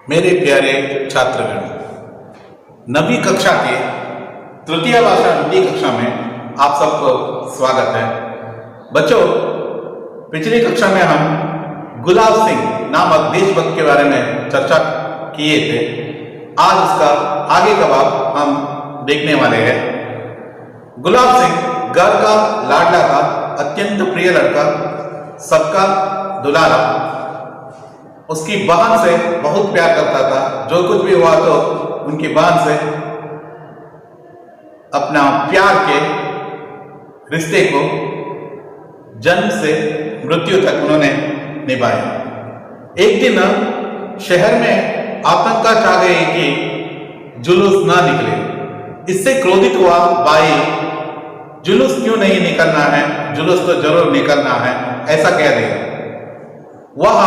मेरे प्यारे छात्रगण, नवी कक्षा के तृतीय भाषा हिंदी कक्षा में आप सबको स्वागत है। बच्चों, पिछली कक्षा में हम गुलाब सिंह नामक देशभक्त के बारे में चर्चा किए थे। आज उसका आगे का भाग हम देखने वाले हैं। गुलाब सिंह घर का लाडला था, अत्यंत प्रिय लड़का, सबका दुलारा। उसकी बहन से बहुत प्यार करता था। जो कुछ भी हुआ तो उनकी बहन से अपना प्यार के रिश्ते को जन्म से मृत्यु तक उन्होंने निभाया। एक दिन शहर में आतंका छा गई कि जुलूस ना निकले। इससे क्रोधित हुआ बाई, जुलूस क्यों नहीं निकलना है, जुलूस तो जरूर निकलना है, ऐसा कह दिया। वह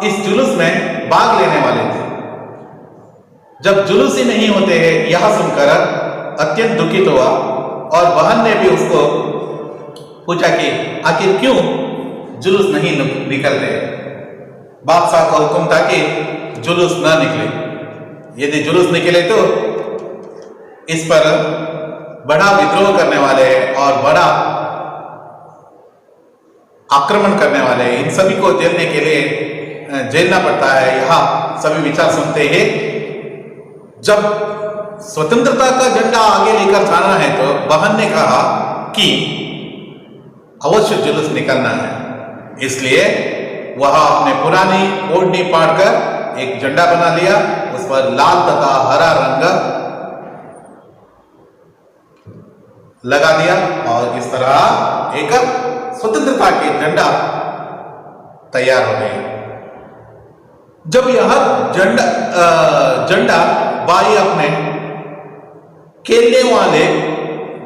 इस जुलूस में भाग लेने वाले थे। जब जुलूस ही नहीं होते हैं, यह सुनकर अत्यंत दुखित हुआ और बहन ने भी उसको पूछा कि आखिर क्यों जुलूस नहीं निकलते। बादशाह का हुक्म था कि जुलूस ना निकले। यदि जुलूस निकले तो इस पर बड़ा विद्रोह करने वाले और बड़ा आक्रमण करने वाले, इन सभी को झेलने के लिए झेलना पड़ता है। यह सभी विचार सुनते ही जब स्वतंत्रता का झंडा आगे लेकर जाना है तो बहन ने कहा कि अवश्य जुलूस निकलना है। इसलिए वह अपने पुरानी ओढ़नी फाड़कर एक झंडा बना लिया। उस पर लाल तथा हरा रंग लगा दिया और इस तरह एक स्वतंत्रता की झंडा तैयार हो गई। जब यह झंडा बाई अपने खेलने वाले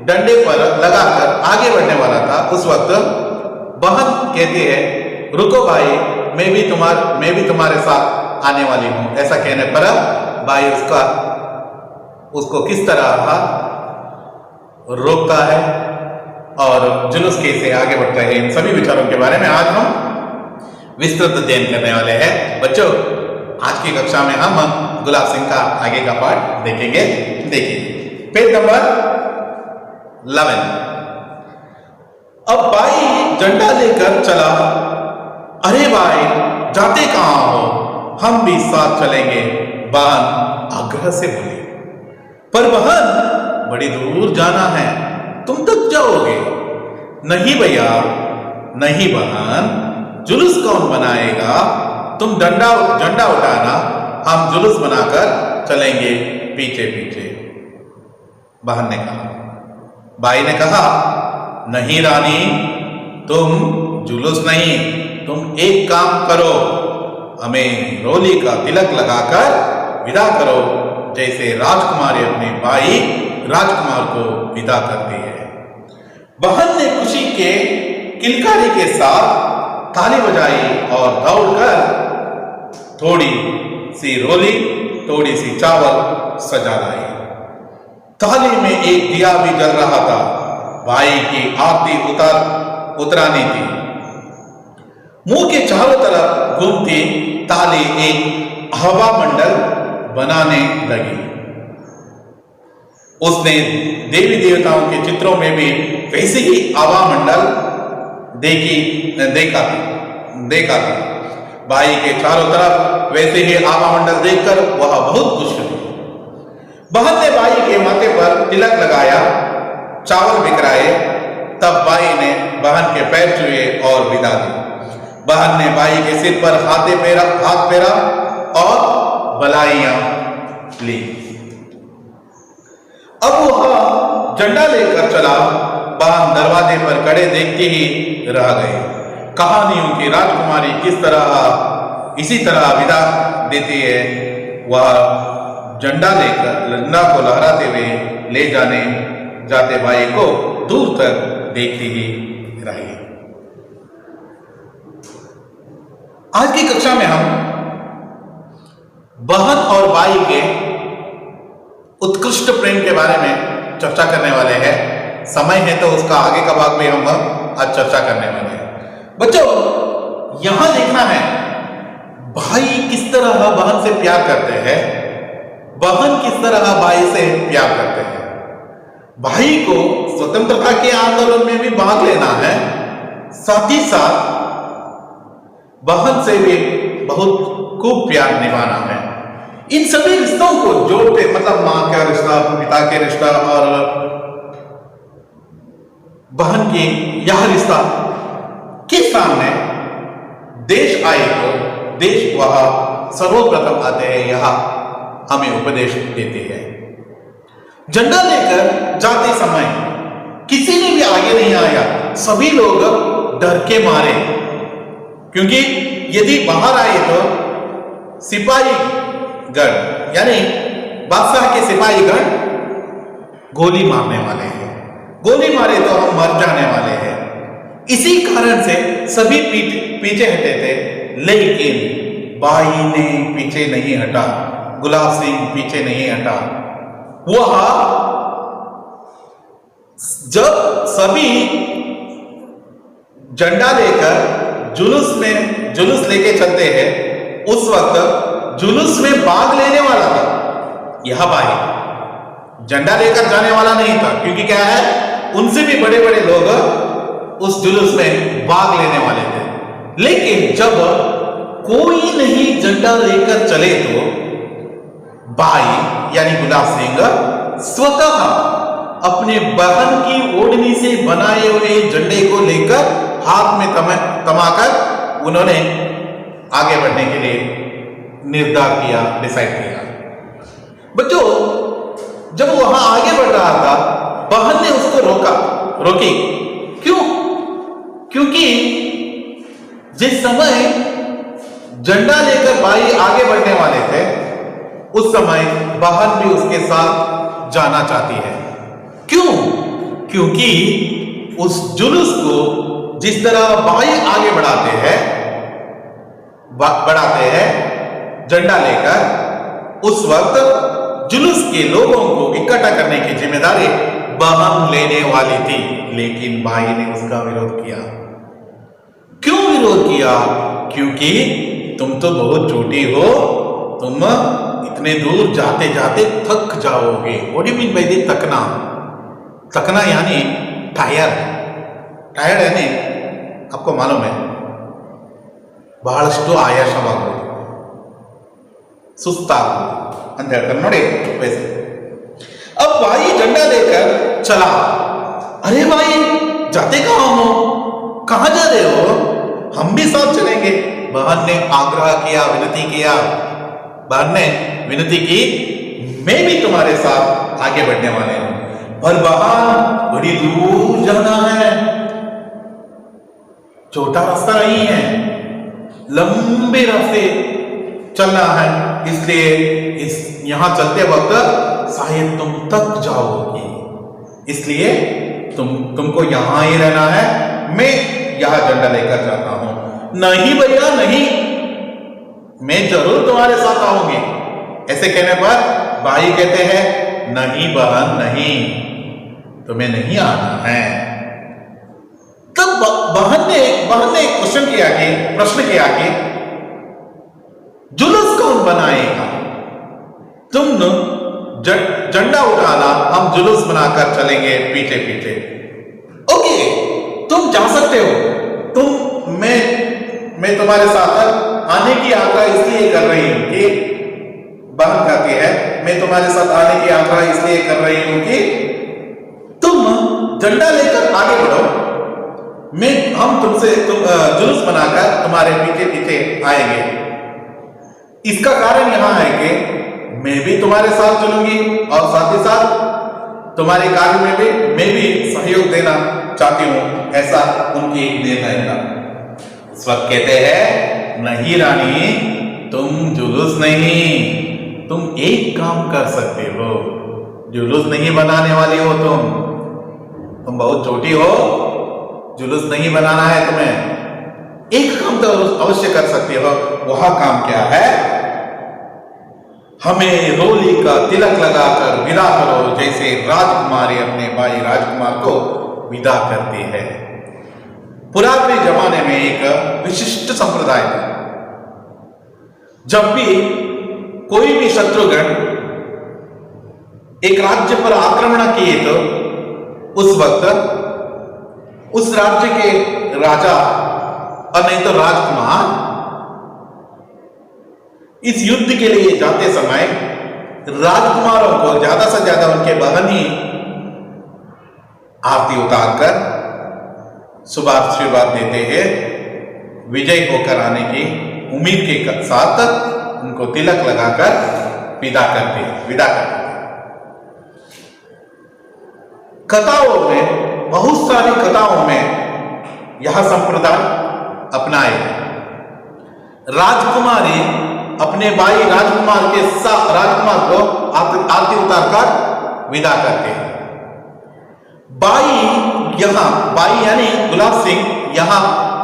डंडे पर लगाकर आगे बढ़ने वाला था, उस वक्त बहन कहती है, रुको भाई, मैं भी तुम्हारे साथ आने वाली हूं। ऐसा कहने पर भाई उसको किस तरह रोकता है और जुलूस कैसे आगे बढ़ता है, इन सभी विचारों के बारे में आज हम विस्तृत अध्ययन करने वाले हैं। बच्चों, आज की कक्षा में हम गुलाब सिंह का आगे का पाठ देखेंगे। देखिए पेज नंबर 11। अब भाई झंडा लेकर चला। अरे भाई, जाते कहां हो, हम भी साथ चलेंगे, बहन आग्रह से बोली। पर बहन, बड़ी दूर जाना है, तुम तक जाओगे। नहीं भैया, नहीं बहन, जुलूस कौन बनाएगा, तुम झंडा उठाना, हम जुलूस बनाकर चलेंगे पीछे पीछे। बहन ने कहा। भाई ने कहा, नहीं रानी, तुम जुलूस नहीं, तुम एक काम करो, हमें रोली का तिलक लगाकर विदा करो, जैसे राजकुमारी अपने भाई राजकुमार को विदा करती है। बहन ने खुशी के किलकारी के साथ ताली बजाई और दौड़कर थोड़ी सी रोली, थोड़ी सी चावल सजा लाई। थाली में एक दिया भी जल रहा था। भाई की आरती उतरानी थी। मुंह के चारों तरफ घूमती ताली एक हवा मंडल बनाने लगी। उसने देवी देवताओं के चित्रों में भी वैसे ही हवा मंडल देखा था। भाई के चारों तरफ वैसे ही आवा मंडल देखकर वह बहुत खुश हुई। बहन ने भाई के माथे पर तिलक लगाया, चावल बिखराए। तब भाई ने बहन के पैर छुए और विदा दी। बहन ने भाई के सिर पर हाथ फेरा और बधाइयां ली। अब वह झंडा लेकर चला। बहन दरवाजे पर खड़े देखते ही रह गई। कहानियों की राजकुमारी किस तरह इसी तरह विदा देती है, वह झंडा को लहराते हुए ले जाते भाई को दूर तक देखती ही रही। आज की कक्षा में हम बहन और भाई के उत्कृष्ट प्रेम के बारे में चर्चा करने वाले हैं। समय है तो उसका आगे का भाग भी हम आज चर्चा करने वाले हैं। बच्चों, यहां देखना है, भाई किस तरह बहन से प्यार करते हैं, बहन किस तरह भाई से प्यार करते हैं। भाई को स्वतंत्रता के आंदोलन में भी भाग लेना है, साथ ही साथ बहन से भी बहुत खूब प्यार निभाना है। इन सभी रिश्तों को जोड़ते, मतलब मां का रिश्ता, पिता के रिश्ता और बहन की यह रिश्ता के सामने देश आए तो देश वह सर्वप्रथम आते हैं, यह हमें उपदेश देते हैं। झंडा लेकर जाते समय किसी ने भी आगे नहीं आया, सभी लोग डर के मारे, क्योंकि यदि बाहर आए तो सिपाही गण यानी बादशाह के सिपाही गण गोली मारने वाले हैं, गोली मारे तो हम मर जाने वाले हैं। इसी कारण से सभी पीछे हटे थे, लेकिन भाई ने पीछे नहीं हटा, गुलाब सिंह पीछे नहीं हटा। वह जब सभी झंडा लेकर जुलूस लेके चलते हैं, उस वक्त जुलूस में भाग लेने वाला था यह भाई, झंडा लेकर जाने वाला नहीं था, क्योंकि क्या है, उनसे भी बड़े बड़े लोग उस जुलूस में भाग लेने वाले थे। लेकिन जब कोई नहीं झंडा लेकर चले तो भाई यानी गुलाब सिंह स्वतः अपने बहन की ओढ़नी से बनाए हुए झंडे को लेकर हाथ में थमाकर उन्होंने आगे बढ़ने के लिए निर्धार किया, डिसाइड किया। बच्चों, जब वहां आगे बढ़ रहा था, बहन ने उसको रोकी। क्यों? क्योंकि जिस समय झंडा लेकर भाई आगे बढ़ने वाले थे, उस समय बहन भी उसके साथ जाना चाहती है। क्यों? क्योंकि उस जुलूस को जिस तरह भाई आगे बढ़ाते हैं झंडा लेकर, उस वक्त जुलूस के लोगों को इकट्ठा करने की जिम्मेदारी बहन लेने वाली थी, लेकिन भाई ने उसका विरोध किया। क्यों विरोध किया? क्योंकि तुम तो बहुत छोटी हो, तुम इतने दूर जाते जाते थक जाओगे। What do you mean by the थकना? थकना यानी टायर्ड है नहीं, आपको मालूम है, ಬಹಳಷ್ಟು ಆಯಾಸವಾಗುವುದು, सुस्तागुವುದು ಅಂತ ಹೇಳ್ತಾರೆ ನೋಡಿ वैसे। अब भाई झंडा लेकर चला। अरे भाई, जाते कहां हो, कहां जा रहे हो? हम भी साथ चलेंगे। बहन ने आग्रह किया, विनती किया। बहन ने विनती की, मैं भी तुम्हारे साथ आगे बढ़ने वाले हूं, पर बहन बड़ी दूर जाना है, छोटा रास्ता नहीं है, लंबे रास्ते चलना है, इसलिए यहां चलते वक्त शायद तुम थक जाओगी, इसलिए तुमको यहां ही रहना है, मैं यहां झंडा लेकर जाता हूं। नहीं भैया नहीं, मैं जरूर तुम्हारे साथ आऊंगी। ऐसे कहने पर भाई कहते हैं, नहीं बहन नहीं, तुम्हें नहीं आना है। तब बहन ने प्रश्न किया कि जुलूस कौन बनाएगा? तुम झंडा उठाना, हम जुलूस बनाकर चलेंगे पीछे पीछे। ओके, तुम जा सकते हो, मैं तुम्हारे साथ आने की आग्रह इसलिए कर रही हूं कि बहन कहती है, मैं तुम्हारे साथ आने की आग्रह इसलिए कर रही हूं कि तुम झंडा लेकर आगे बढ़ो, हम जुलूस बनाकर तुम्हारे पीछे पीछे आएंगे। इसका कारण यहां है कि मैं भी तुम्हारे साथ चलूंगी और साथ ही साथ तुम्हारे कार्य में भी मैं भी सहयोग देना चाहती हूं, ऐसा उनकी निर्णय था। इस वक्त कहते हैं, नहीं रानी, तुम जुलूस नहीं, तुम एक काम कर सकते हो, जुलूस नहीं बनाने वाली हो तुम बहुत छोटी हो, जुलूस नहीं बनाना है तुम्हें। एक काम तो अवश्य कर सकते हो, वह काम क्या है? हमें रोली का तिलक लगाकर विदा करो, जैसे राजकुमारी अपने भाई राजकुमार को विदा करती है। पुराने जमाने में एक विशिष्ट संप्रदाय था। जब भी कोई भी शत्रुगण एक राज्य पर आक्रमण किए तो उस वक्त उस राज्य के राजा और नहीं तो राजकुमार इस युद्ध के लिए जाते समय राजकुमारों को ज्यादा से ज्यादा उनके बहन ही आरती उतारकर शुभ आशीर्वाद देते हैं, विजय होकर आने की उम्मीद के साथ उनको तिलक लगाकर विदा करते हैं। कथाओं में, बहुत सारी कथाओं में यह संप्रदाय अपनाए है। राजकुमारी अपने भाई राजकुमार के साथ राजकुमार को आरती उतारकर विदा करते हैं। बाई यानी गुलाब सिंह यहां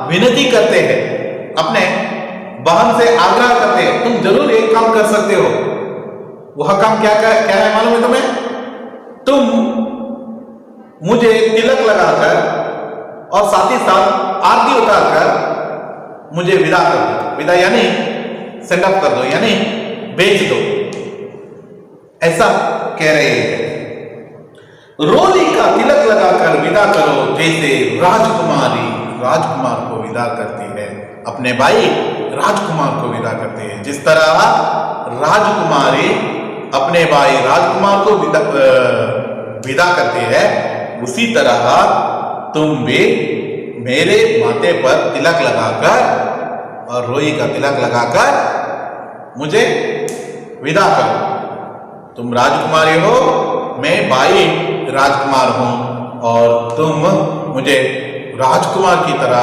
विनती करते हैं, अपने बहन से आग्रह करते हैं, तुम जरूर एक काम कर सकते हो। वह काम क्या है मालूम है तुम्हें? तुम मुझे तिलक लगाकर और साथ ही साथ आरती उतारकर मुझे विदा कर दो। विदा यानी सेंड ऑफ कर दो, यानी भेज दो, ऐसा कह रहे हैं। रोली का तिलक लगाकर विदा करो, जैसे राजकुमारी राजकुमार को विदा करती है, अपने भाई राजकुमार को विदा करते हैं। जिस तरह राजकुमारी अपने भाई राजकुमार को विदा करते हैं, उसी तरह तुम भी मेरे माथे पर तिलक लगाकर और रोई का तिलक लगाकर मुझे विदा करो। तुम राजकुमारी हो, मैं भाई राजकुमार हूं और तुम मुझे राजकुमार की तरह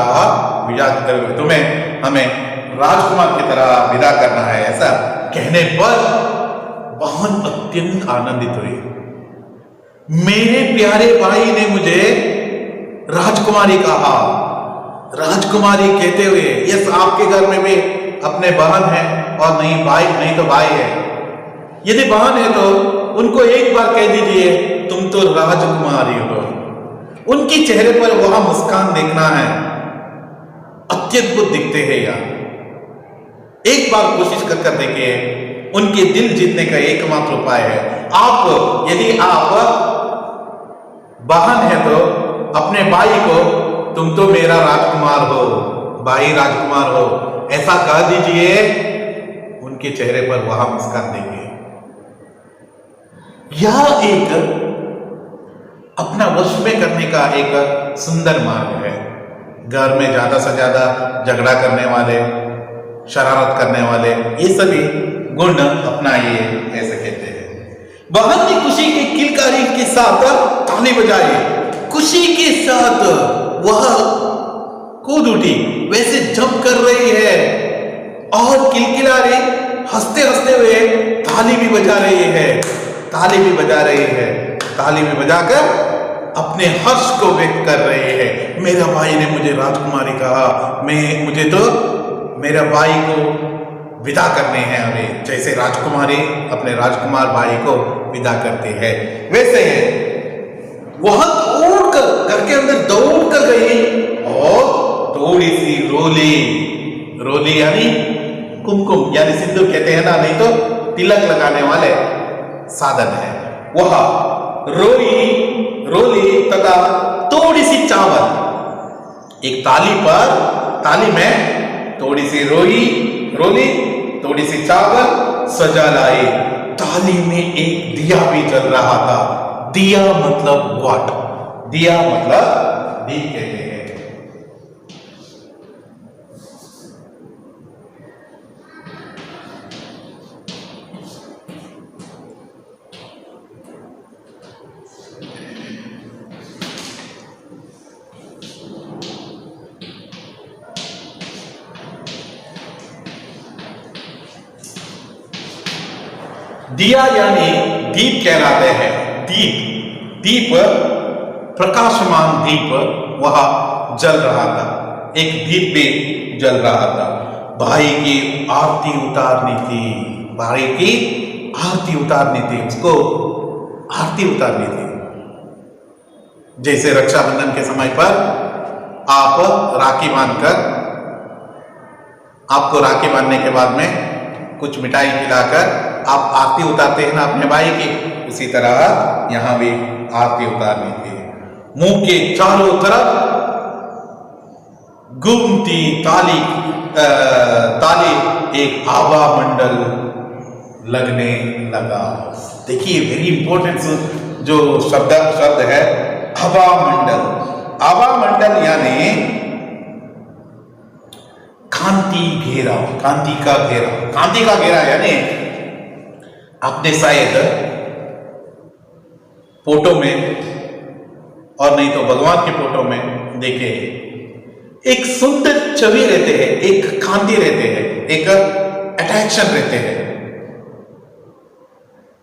विदा करोगे, हमें राजकुमार की तरह विदा करना है। ऐसा कहने पर बहन अत्यंत आनंदित हुई। मेरे प्यारे भाई ने मुझे राजकुमारी कहा। राजकुमारी कहते हुए, यस, आपके घर में भी अपने बहन है और नहीं तो भाई है। यदि बहन है तो उनको एक बार कह दीजिए तुम तो राजकुमारी हो। उनके चेहरे पर वह मुस्कान देखना है, अत्यद्भुत दिखते हैं यार। एक बार कोशिश कर देखिए, उनके दिल जीतने का एकमात्र उपाय है। यदि आप बहन है तो अपने भाई को तुम तो मेरा राजकुमार हो, भाई राजकुमार हो, ऐसा कह दीजिए। उनके चेहरे पर वह मुस्कान देखिए। यह एक अपना वश में करने का एक सुंदर मार्ग है। घर में ज्यादा से ज्यादा झगड़ा करने वाले, शरारत करने वाले, ये सभी गुण अपनाइए, ऐसे कहते हैं। बहन ने खुशी की किलकारी के साथ ताली बजाई। खुशी के साथ वह कूद उठी, वैसे जंप कर रही है और किलकिला रही, हंसते हंसते हुए ताली भी बजा रही है। ताली भी बजाकर अपने हर्ष को व्यक्त कर रहे हैं। मेरा भाई ने मुझे राजकुमारी कहा, मुझे तो मेरा भाई को विदा करने हैं हमें, जैसे राजकुमारी अपने राजकुमार भाई को विदा करते हैं, वैसे वह दौड़कर घर के अंदर दौड़कर गई और थोड़ी सी रोली यानी कुमकुम यानी सिंदूर कहते हैं ना, नहीं तो तिलक लगाने वाले साधन है। वह रोली तथा थोड़ी सी चावल एक ताली में थोड़ी सी रोली थोड़ी सी चावल सजा लाई। ताली में एक दिया भी जल रहा था। दिया मतलब व्हाट? दिया मतलब दीप कहते हैं। दिया यानी दीप कहलाते हैं। दीप प्रकाशमान दीप वह जल रहा था। एक दीप भी जल रहा था। भाई की आरती उतारनी थी, उसको आरती उतारनी थी। जैसे रक्षाबंधन के समय पर आपको राखी बांधने के बाद में कुछ मिठाई खिलाकर आप आरती उतारते हैं ना अपने भाई की, उसी तरह यहाँ भी आरती उतारनी थी। मुंह के चारों तरफ घूमती ताली एक आभा मंडल लगने लगा। देखिए वेरी इंपॉर्टेंट जो शब्द है आभा मंडल। आभा मंडल यानी कांति घेरा, कांति का घेरा। कांति का घेरा यानी आपने शायद फोटो में और नहीं तो भगवान के फोटो में देखे, एक सुंदर छवि रहते हैं, एक कांति रहते हैं, एक अट्रैक्शन रहते हैं।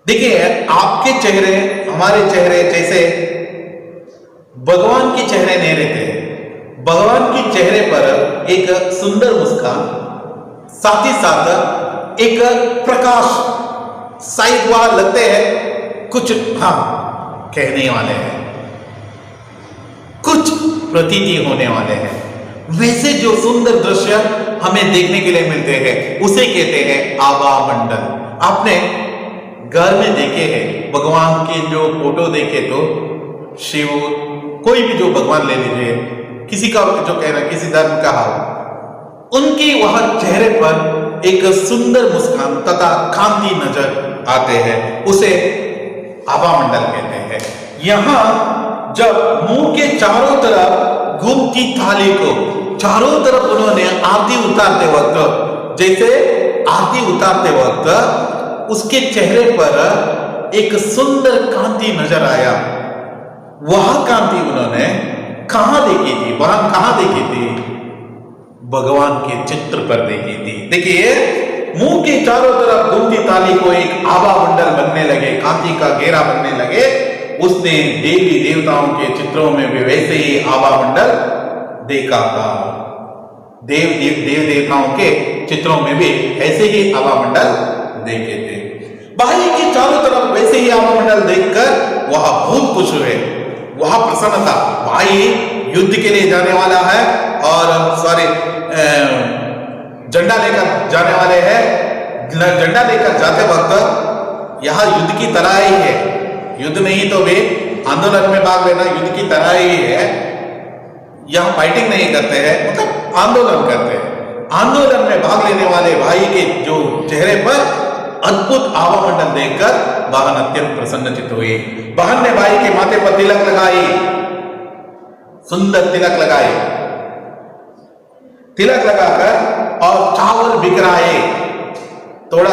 देखिए आपके चेहरे हमारे चेहरे जैसे भगवान के चेहरे नहीं रहते हैं। भगवान के चेहरे पर एक सुंदर मुस्कान, साथ ही साथ एक प्रकाश, शायद वहां लगते हैं कुछ कहने वाले हैं, कुछ प्रतीति होने वाले हैं। वैसे जो सुंदर दृश्य हमें देखने के लिए मिलते हैं उसे कहते हैं आभा मंडल। आपने घर में देखे हैं भगवान के जो फोटो देखे तो शिव, कोई भी जो भगवान ले लीजिए, किसी का जो कह रहा है किसी धर्म का हो, उनके वह चेहरे पर एक सुंदर मुस्कान तथा कांति नजर आते हैं, उसे आभा मंडल कहते हैं। यहां जब मुंह के चारों तरफ घूमती थाली को चारों तरफ उन्होंने आरती उतारते वक्त, जैसे आरती उतारते वक्त उसके चेहरे पर एक सुंदर कांति नजर आया। वह कांति उन्होंने कहां देखी थी, वहां कहां देखी थी? भगवान के चित्र पर देखी थी। देखिए मुंह के चारों तरफ घूमती थाली को एक आभा मंडल बनने लगे, कांति का घेरा बनने लगे। उसने देवी देवताओं के चित्रों में भी वैसे ही आभा मंडल देखा था। देव देवताओं के चित्रों में भी ऐसे ही आभा मंडल देखे थे। भाई के चारों तरफ वैसे ही आभा मंडल देखकर वह बहुत खुश हुए, वह प्रसन्न था। भाई युद्ध के लिए जाने वाला है और सारे झंडा लेकर जाने वाले हैं। झंडा लेकर जाते वक्त यह युद्ध की तरह ही है, युद्ध नहीं तो भी आंदोलन में भाग लेना युद्ध की तरह ही है। यहां फाइटिंग नहीं करते हैं, मतलब आंदोलन करते हैं। आंदोलन में भाग लेने वाले भाई के जो चेहरे पर अद्भुत आभा मंडल देखकर बहन अत्यंत प्रसन्नचित हुई। बहन ने भाई के माथे पर तिलक लगाई, सुंदर तिलक लगाई। तिलक लगाकर और चावल बिखराए, थोड़ा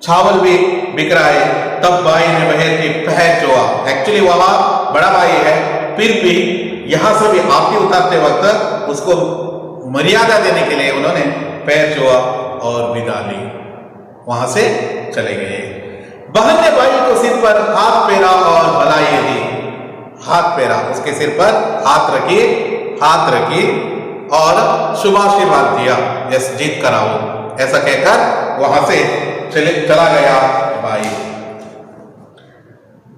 चावल भी बिखराए। तब भाई ने बहन की पैर छुआ। एक्चुअली वहां बड़ा भाई है, फिर भी यहां से भी आरती उतारते वक्त उसको मर्यादा देने के लिए उन्होंने पैर छुआ और विदा ली, वहां से चले गए। बहन ने भाई को सिर पर हाथ फेरा और बधाई दी। हाथ फेरा, उसके सिर पर हाथ रखी और शुभाशीर्वाद दिया, यस जीत कराओ, ऐसा कहकर वहां से चला गया भाई।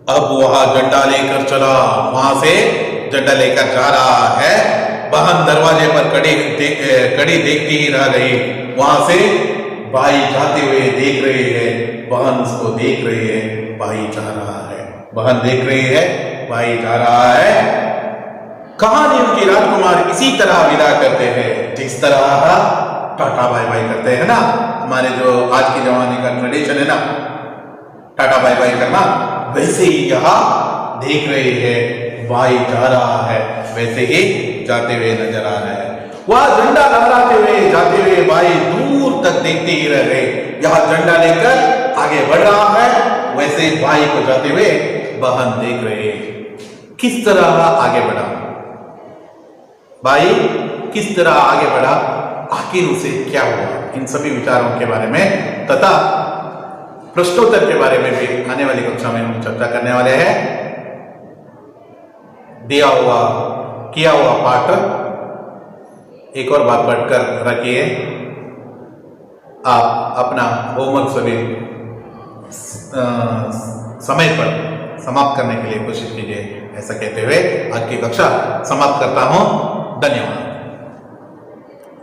अब वहां झंडा लेकर चला, वहां से झंडा लेकर जा रहा है। बहन दरवाजे पर कड़ी देखती ही रह गई। वहां से भाई जाते हुए देख रही है, बहन उसको देख रही है, भाई जा रहा है। बहन देख रही है, भाई जा रहा है। कहानी उनकी राजकुमार इसी तरह विदा करते हैं जिस तरह टाटा बाय बाय करते हैं ना। हमारे जो आज के जमाने का ट्रेडिशन है ना, टाटा बाय बाय करना, वैसे ही यहाँ देख रहे हैं भाई जा रहा है, वैसे ही जाते हुए नजर आ रहा है। वह झंडा लहराते हुए जाते हुए भाई दूर तक देखते ही रह गए। यहाँ झंडा लेकर आगे बढ़ रहा है, वैसे भाई को जाते हुए बहन देख रहे हैं। किस तरह आगे बढ़ा भाई, किस तरह आगे बढ़ा, आखिर उसे क्या हुआ, इन सभी विचारों के बारे में तथा प्रश्नोत्तर के बारे में भी आने वाली कक्षा में हम चर्चा करने वाले हैं। किया हुआ पाठ एक और बात पढ़कर रखिए। आप अपना होमवर्क सभी समय पर समाप्त करने के लिए कोशिश कीजिए। ऐसा कहते हुए आज की कक्षा समाप्त करता हूं। धन्यवाद।